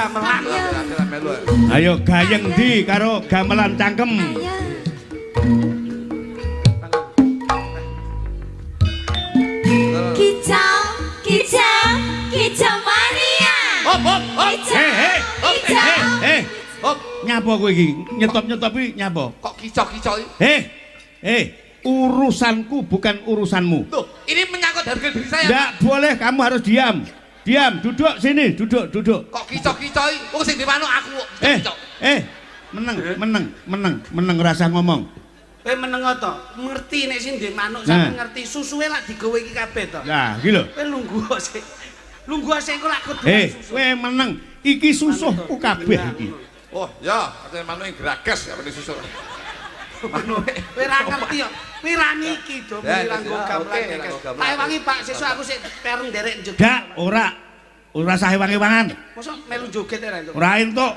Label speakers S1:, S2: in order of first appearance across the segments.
S1: gamelan.
S2: Ayo gayeng di karo gamelan cangkem.
S3: Kicau, kicau, kicau mania.
S1: Hop.
S2: Hop. Nyapa kowe iki? Nyetop-nyetop iki nyapa?
S1: Kok kicok-kicok iki?
S2: Urusanku bukan urusanmu.
S1: Tuh, ini menyangkut harga diri saya.
S2: Enggak boleh, kamu harus diam. Diam, duduk sini, duduk.
S1: Kok kicok-kicok iki? Wong sing dimanuk aku kok kicok.
S2: Meneng rasa ngomong.
S4: Kowe meneng to? Ngerti nek sing ndek manuk sampe ngerti susuhe lak digawe iki kabeh to.
S2: Nah, iki lho.
S4: Kowe lungguh sik. Lungguh sik kok lak kudu susu.
S2: Kowe meneng. Iki susuhku kabeh iki.
S1: Oh, ya, katanya manuk yang geragas ya ini susu.
S4: Manuk kowe ra ngerti yo. Kowe ra niki do nganggo gamelan. Tak wangi Pak, sesuk aku sik pereng nderek joget.
S2: Gak, ora sah wangi-wangan.
S4: Mosok melu joget ora entuk.
S2: Ora entuk.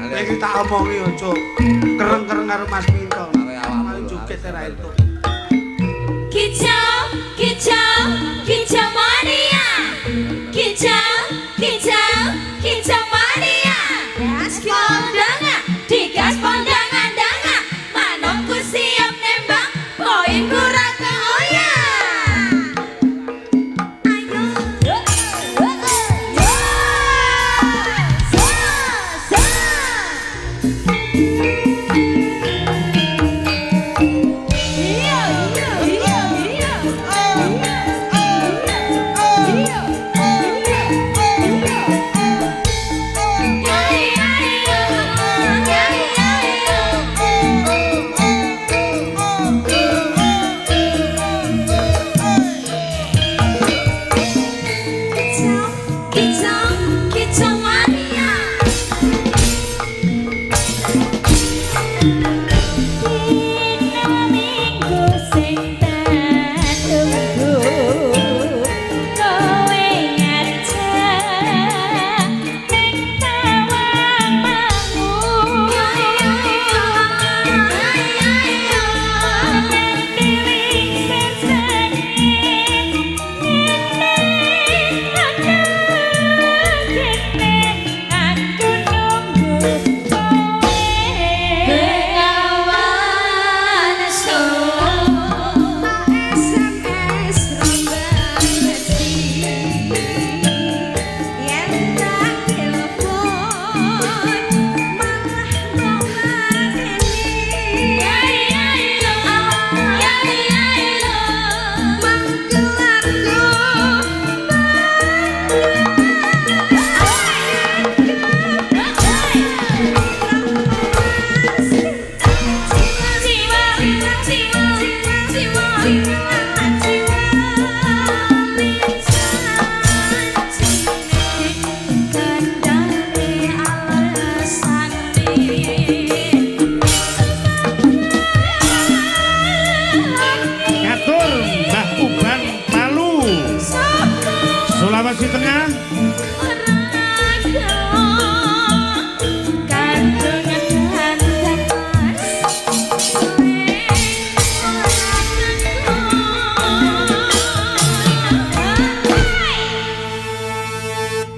S4: Lagi tak omongi ojo kereng-kereng karo Mas Pinto. Melu joget ora entuk.
S3: Kicau, kicau, kicau mania. Kicau, kicau, kicau mania. Gas kondangan, digas kondangan dangan. Manukku siap nembak, poinku ra keoyang. Ayo.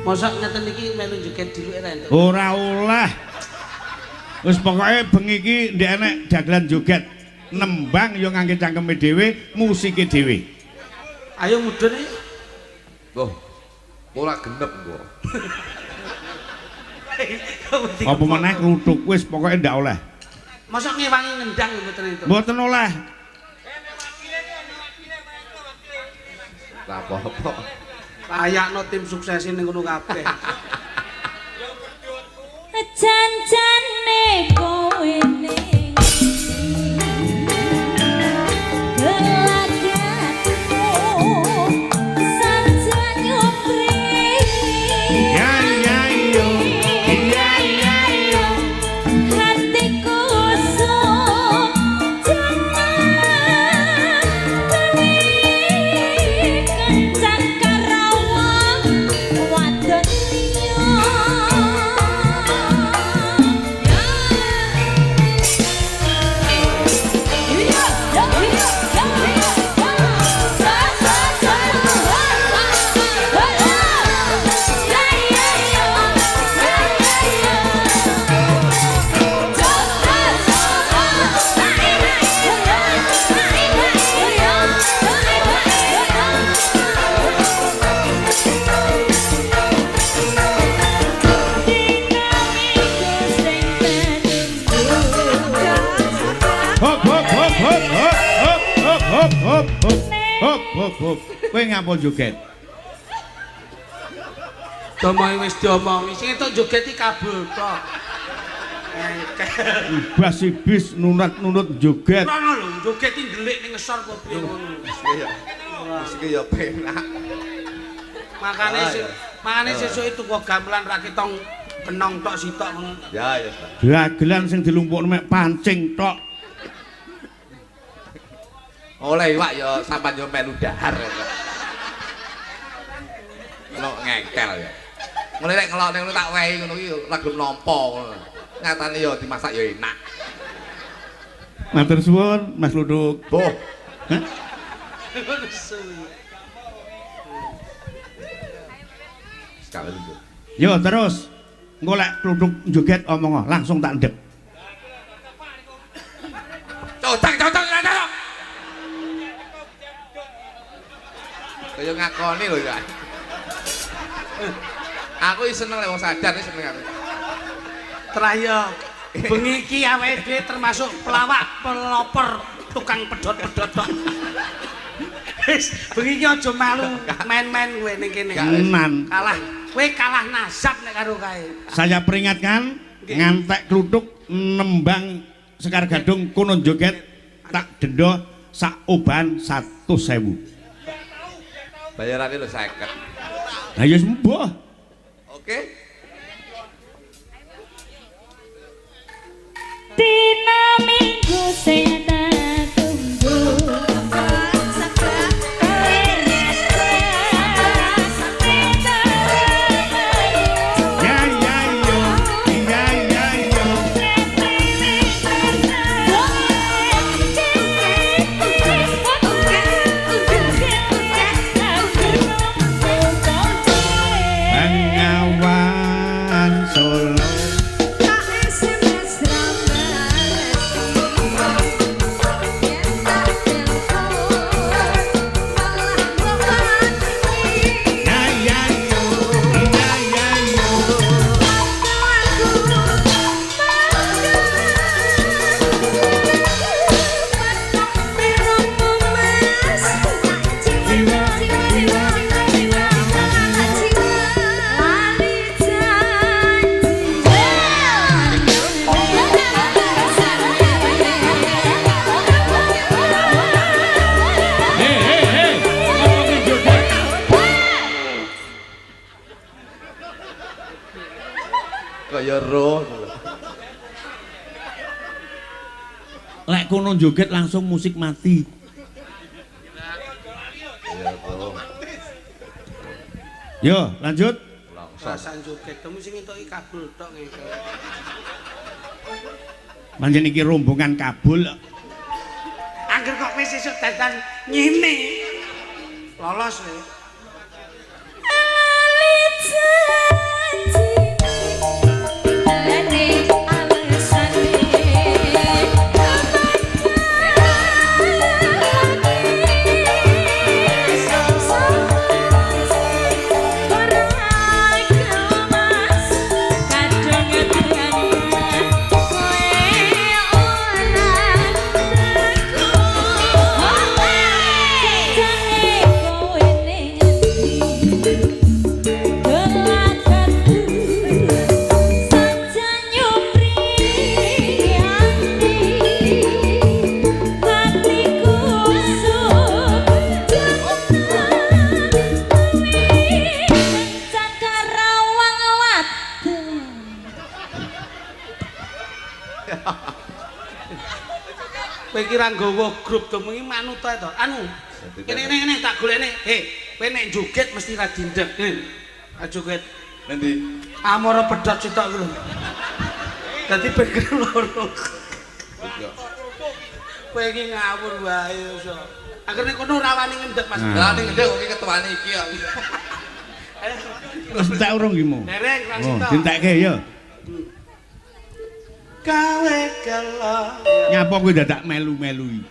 S4: Mosok ngeten iki melu joget diluke ra entuk.
S2: Ora oleh. Wis pokoke bengi iki ndek enek dagelan joget. Nembang ya ngangge cangkeme dhewe, musike dhewe.
S4: Ayo mudhun iki.
S1: Loh. Ora genep kok.
S2: Apa meneh kluthuk wis pokoke ndak oleh.
S4: Mosok ngewangi ngendang mboten itu.
S2: Mboten oleh.
S1: Lah apa-apa.
S4: Kayakno tim sukses ning ngono kabeh.
S3: Jan-jane kowe ning
S2: Bob, kowe ngapa joget?
S4: Domoe wis diomongi, sing entuk joget iki kabel tok.
S2: Ibas ibis nunut joget.
S4: Ngono lho, joget iki ndelik ning ngesor apa piye ngono.
S1: Wis iki ya penak.
S4: Makane sesuk itu kok gamelan ra ketong kenong tok sitok ngono.
S1: Ya, ya.
S2: Dagelan sing dilumpukno mek pancing tok.
S1: Oleh iwak ya sampean yo melu dahar. Ono ngengkel ya. Mulai nek ngelok ning tak wehi ngono iki lagu nampa ngono. Nyatane ya dimasak ya enak.
S2: Matur suwun Mas Luduk.
S1: Boh.
S2: Hah?
S1: Sekali lho.
S2: Yo terus golek kluduk joget omong langsung tak ndep.
S1: Cocok. Kaya ngakoni lho ya. Aku seneng lek wong sadar seneng aku.
S4: Traya bengi iki awake dhewe termasuk pelawak, peloper, tukang pedhot-pedhot tok. Wis bengi iki aja malu main-main kowe ning kene.
S2: Tenan.
S4: Kowe kalah nasab nek karo kae.
S2: Saya peringatkan ngantek kluduk nembang Sekar Gadung kono joget tak denda sak oban 100.000.
S1: Bayarane lho 50.
S2: Lah ya sembuh.
S1: Oke.
S3: Dina minggu sing tak tunggu.
S1: Kaya roh.
S2: Lek kono joget langsung musik mati.
S1: Ya, roh.
S2: Yo, lanjut.
S4: Rasan joget temu sing entuki kabul tok ngene.
S2: Pancen iki rombongan kabul.
S4: Angger kok wis sesuk dadan ngene. Lolos we. Kowe iki ra nggawa grup domengi manut ae to. Anu. Kene tak golekne. Kowe nek joget mesti ra dindek. Aja joget.
S1: Nanti
S4: Amara pedhot sitok lho. Dadi pikir loro. Kowe iki ngawur wae iso. Akhirnya kono ora wani ngendek Mas.
S1: lah ning ndek kok ketuane iki ya.
S2: Wis tak urung iki mo.
S4: Dereng ra
S2: Oh,
S4: sitok.
S2: dintekke ya.
S4: Kawe kala.
S2: Nyapa kowe dadak melu-melu.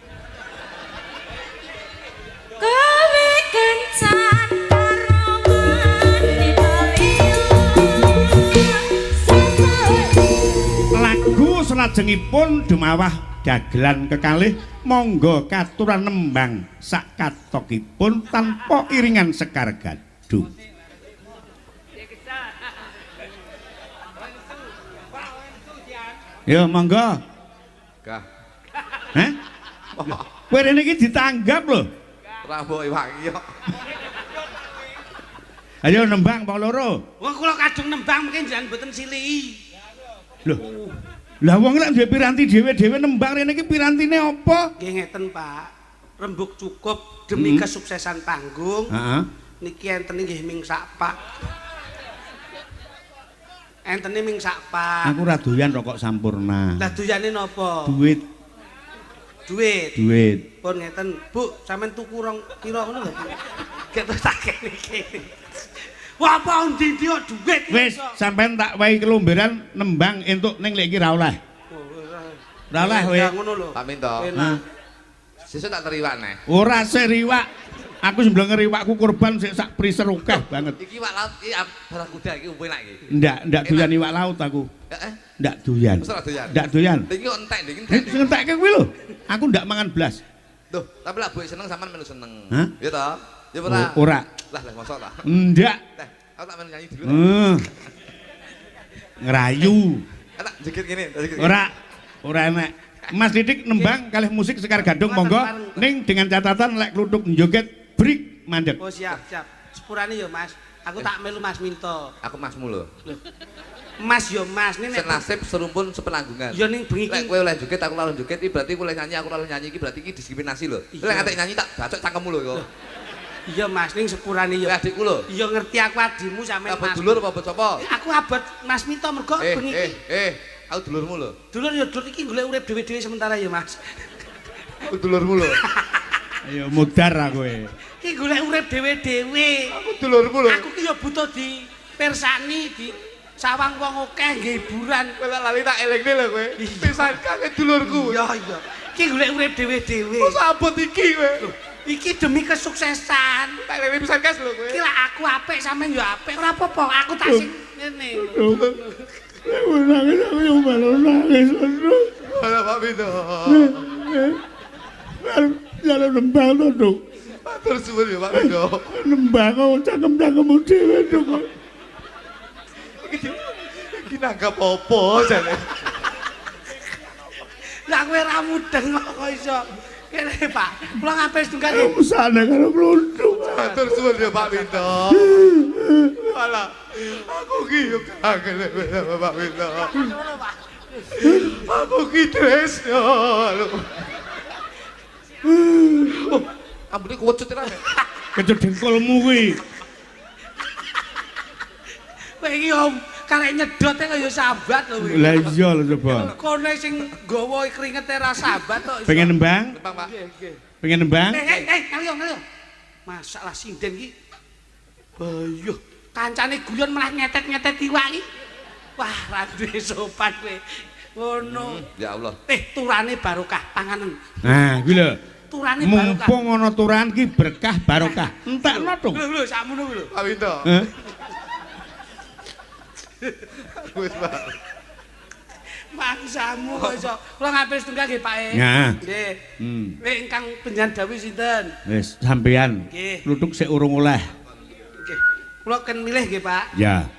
S3: Kowe kencan karo wanita liya.
S2: Lagu selajengipun dumawah dagelan kekalih monggo katuran nembang sak katokipun tanpa iringan Sekar Gadung. Yo monggo.
S1: Gah.
S2: Hah? Kowe rene iki ditanggap lho.
S1: Ora mbok iwak iki yo.
S2: Ayo nembang Pak Loro.
S4: Wong kula kadung nembang mungkin jangan mboten silih.
S2: Lho. Lah wong lek duwe piranti dhewe-dhewe nembang rene iki pirantine apa?
S4: Nggih ngeten, Pak. Rembug cukup demi kesuksesan panggung.
S2: Heeh.
S4: Niki enten nggih ming sak pak. Entene ming sak pak.
S2: Aku ra doyan rokok sampurna.
S4: Lah doyane napa?
S2: Duit.
S4: Duit. Pun ngeten, Bu, sampean tuku rong pira ngono lho, Bu. Ketok tak kene. Wah, apa ndi yo duit iki.
S2: Wis, sampean tak wahi kelomberan nembang entuk ning lek iki ra oleh. Ra oleh kowe.
S4: Ya ngono lho.
S1: Tak minta.
S2: Hah?
S1: Sesuk tak teriwak neh.
S2: Ora seriwak. Aku sembleng ngeriwakku kurban sik sak priser akeh banget.
S1: Iki iwak laut iki barang kuda iki umpe nak iki.
S2: Ndak doyan iwak laut aku.
S1: Heeh.
S2: Ndak doyan.
S1: Wis ora doyan.
S2: Ndak doyan.
S1: Iki kok entek iki entek.
S2: Sing entekke kuwi lho. Aku ndak mangan blas.
S1: Duh, tapi lek mbok seneng sampean melu seneng.
S2: Hah?
S1: Ya toh? Ya ora.
S2: Ora.
S1: Lah mosok ta.
S2: Ndak.
S1: Teh, aku tak melu nyanyi dulu.
S2: Ngerayu.
S1: Tak jekit kene, jekit.
S2: Ora enak. Mas Didik nembang kalih musik Sekar Gadung monggo ning dengan catatan lek kluthuk njoget break mandek.
S4: Oh siap. Sepurane yo, Mas. Aku tak melu Mas Minto.
S1: Aku masmu lho.
S4: Mas yo Mas, ini nek
S1: Senasib serumpun sepenanggungan.
S4: yo ning bengi
S1: Lek
S4: iki.
S1: kowe oleh joget aku lalu joget iki berarti kowe oleh nyanyi aku lalu nyanyi iki berarti iki diskriminasi lho. Lek ngantek nyanyi tak bacok cangkemmu lho kok.
S4: Iya Mas, ning sepurane yo.
S1: Kowe adikku lho.
S4: Iya ngerti aku adimu sampean
S1: Abot
S4: Mas.
S1: dulur apa abot sapa?
S4: Aku abot Mas Minto mergo bengi iki.
S1: Aku dulurmu lho.
S4: Dulur yo dulur iki golek urip dhewe-dhewe sementara ya Mas.
S1: Aku dulurmu lho.
S2: Ayo mudar aku kowe.
S4: Iki golek urip dhewe-dhewe.
S1: Aku dulurmu lho.
S4: Aku ki yo butuh di persani di sawang wong akeh nggih hiburan.
S1: Kowe lek lali tak elingne lho kowe. Pisan kangen dulurku.
S4: Iya. Iki golek urip dhewe-dhewe.
S1: Wes abot iki kowe.
S4: Iki demi kesuksesan.
S1: Tak elingne pisan kas lho kowe.
S4: Iki lek aku apik sampean yo apik. Ora apa-apa, aku tak sing ngene.
S2: Aku nangis aku yo malah nangis terus.
S1: Ala Pak Bino.
S2: Jalan nembang to, Duk.
S1: Matur suwun ya Pak Bino.
S2: Nembang kok cangkem-cangkemmu dhewe, Duk.
S1: Iki nanggap apa jane?
S4: Lah kowe ra mudeng kok iso. Kene Pak, kula ngapes tunggal.
S2: Usane karo kluthuk.
S1: Matur suwun ya Pak Bino. Ala aku ki yo kangen sama Pak Bino. Aku ki tresno. Oh, ambune kuwecut ra.
S2: Kecut dengkulmu kuwi.
S4: Kowe iki om karek nyedote kaya sahabat lho kowe.
S2: Lah iya lho coba.
S4: Kone sing nggawa kringete ra sahabat tok.
S2: Pengen nembang?
S1: Tembang Pak.
S2: Pengen nembang?
S4: Ngaliyo. Masalah sinden iki. Bayuh, kancane guyon malah nyetet-nyetet iwak iki. Wah, ra duwe sopan kowe. Ngono.
S1: Ya Allah.
S4: Turane barokah panganen.
S2: Nah, kuwi lho.
S4: Turane barokah.
S2: Mumpung ana turan ki berkah barokah. Entekno, Duk.
S4: Lho, sakmono kuwi lho.
S1: Pak Bino.
S2: Heh.
S1: Wis Pak.
S4: Mangsamu kok iso. Kula ngapis tunggal nggih, Pak.
S2: Nah.
S4: Nggih.
S2: Nek
S4: Ingkang penjan dawuh sinten?
S2: wis sampean.
S4: Nggih.
S2: Kluthuk sik urung oleh.
S4: Nggih. Kula ken milih nggih, Pak.
S2: Ya.